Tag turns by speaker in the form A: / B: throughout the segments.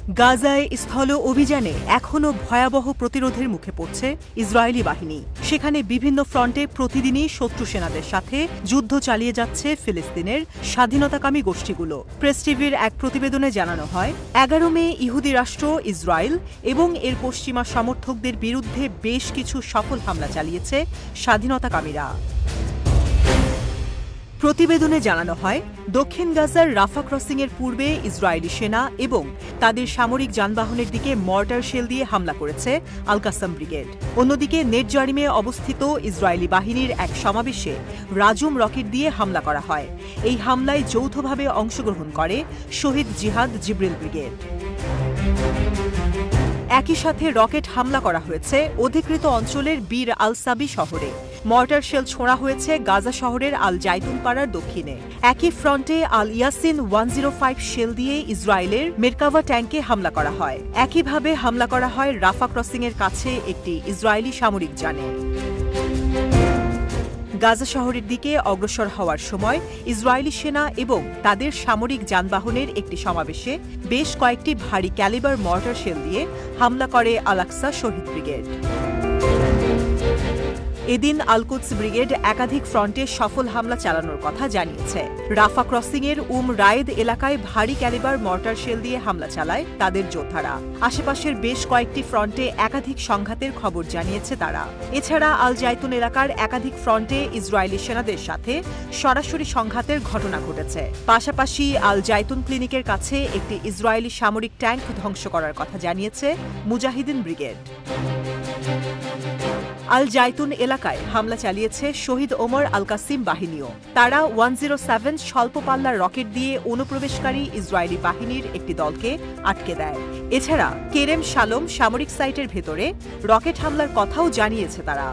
A: গাজায় স্থল অভিযানে এখনও ভয়াবহ প্রতিরোধের মুখে পড়ছে ইসরায়েলি বাহিনী। সেখানে বিভিন্ন ফ্রন্টে প্রতিদিনই শত্রু সেনাদের সাথে যুদ্ধ চালিয়ে যাচ্ছে ফিলিস্তিনের স্বাধীনতাকামী গোষ্ঠীগুলো। প্রেস টিভির এক প্রতিবেদনে জানানো হয়, 11 মে ইহুদি রাষ্ট্র ইসরায়েল এবং এর পশ্চিমা সমর্থকদের বিরুদ্ধে বেশ কিছু সফল হামলা চালিয়েছে স্বাধীনতাকামীরা। প্রতিবেদনে জানানো হয়, দক্ষিণ গাজার রাফা ক্রসিংয়ের পূর্বে ইসরায়েলি সেনা এবং তাদের সামরিক যানবাহনের দিকে মর্টার শেল দিয়ে হামলা করেছে আল কাসাম ব্রিগেড। অন্যদিকে নেটজারিমে অবস্থিত ইসরায়েলি বাহিনীর এক সমাবেশে রাজুম রকেট দিয়ে হামলা করা হয়। এই হামলায় যৌথভাবে অংশগ্রহণ করে শহীদ জিহাদ জিব্রিল ব্রিগেড। একই সাথে রকেট হামলা করা হয়েছে অধিকৃত অঞ্চলের বীর আল সাবি শহরে। মর্টার শেল ছোঁড়া হয়েছে গাজা শহরের আল জাইতুন পাড়ার দক্ষিণে। একই ফ্রন্টে আল ইয়াসিন 105 শেল দিয়ে ইসরায়েলের মেরকাভা ট্যাঙ্কে হামলা করা হয়। একইভাবে হামলা করা হয় রাফা ক্রসিংয়ের কাছে একটি ইসরায়েলি সামরিক যানে। গাজা শহরের দিকে অগ্রসর হওয়ার সময় ইসরায়েলি সেনা এবং তাদের সামরিক যানবাহনের একটি সমাবেশে বেশ কয়েকটি ভারী ক্যালিবার মর্টার শেল দিয়ে হামলা করে আল আকসা শহীদ ব্রিগেড। এদিন আল কুদস ব্রিগেড একাধিক ফ্রন্টে সফল হামলা চালানোর কথা জানিয়েছে। রাফা ক্রসিংয়ের রায়েদ এলাকায় ভারী ক্যালিবার মর্টার শেল দিয়ে হামলা চালায় তাদের যোদ্ধারা। আশেপাশের বেশ কয়েকটি ফ্রন্টে একাধিক সংঘাতের খবর জানিয়েছে তারা। এছাড়া আল জাইতুন এলাকার একাধিক ফ্রন্টে ইসরায়েলি সেনাদের সাথে সরাসরি সংঘাতের ঘটনা ঘটেছে। পাশাপাশি আল জাইতুন ক্লিনিকের কাছে একটি ইসরায়েলি সামরিক ট্যাঙ্ক ধ্বংস করার কথা জানিয়েছে মুজাহিদিন ব্রিগেড। আল জাইতুন এলাকায় হামলা চালিয়েছে শহীদ ওমর আল কাসিম বাহিনীও। তারা 107 স্বল্প পাল্লার রকেট দিয়ে অনুপ্রবেশকারী ইসরায়েলি বাহিনীর একটি দলকে আটকে দেয়। এছাড়া কেরেম শালোম সামরিক সাইটের ভেতরে রকেট হামলার কথাও জানিয়েছে তারা।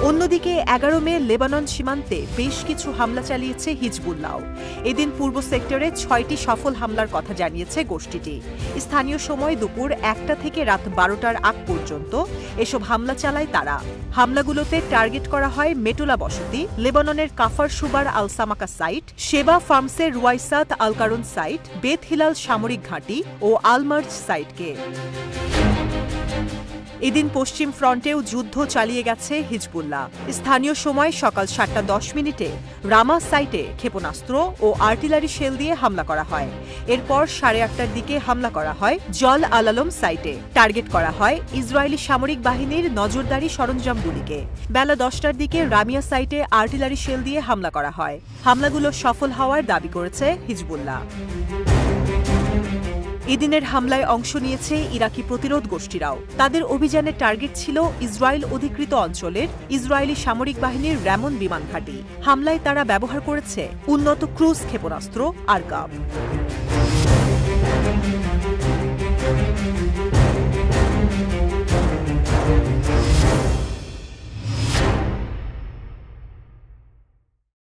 A: অন্যদিকে 11 মে লেবানন সীমান্তে বেশ কিছু হামলা চালিয়েছে হিজবুল্লাহ। এদিন পূর্ব সেক্টরে 6টি সফল হামলার কথা জানিয়েছে গোষ্ঠীটি। স্থানীয় সময় দুপুর 1টা থেকে রাত 12টার আগ পর্যন্ত এসব হামলা চালায় তারা। হামলাগুলোতে টার্গেট করা হয় মেটুলা বসতি, লেবাননের কাফার সুবার আল সামাকা সাইট, শেবা ফার্মসের রুয়াইসাত আল কারুন সাইট, বেত হিলাল সামরিক ঘাঁটি ও আলমার্চ সাইটকে। এদিন পশ্চিম ফ্রন্টেও যুদ্ধ চালিয়ে গেছে হিজবুল্লাহ। স্থানীয় সময় সকাল 7:10 রামা সাইটে ক্ষেপণাস্ত্র ও আর্টিলারি শেল দিয়ে হামলা করা হয়। এরপর 8:30টার দিকে হামলা করা হয় জল আলালম সাইটে। টার্গেট করা হয় ইসরায়েলি সামরিক বাহিনীর নজরদারি সরঞ্জামগুলিকে। বেলা 10টার দিকে রামিয়া সাইটে আর্টিলারি শেল দিয়ে হামলা করা হয়। হামলাগুলো সফল হওয়ার দাবি করেছে হিজবুল্লাহ। এদিনের হামলায় অংশ নিয়েছে ইরাকি প্রতিরোধ গোষ্ঠীরাও। তাদের অভিযানের টার্গেট ছিল ইসরায়েল অধিকৃত অঞ্চলের ইসরায়েলি সামরিক বাহিনীর র্যামন বিমান ঘাঁটি। হামলায় তারা ব্যবহার করেছে উন্নত ক্রুজ ক্ষেপণাস্ত্র আরকাব।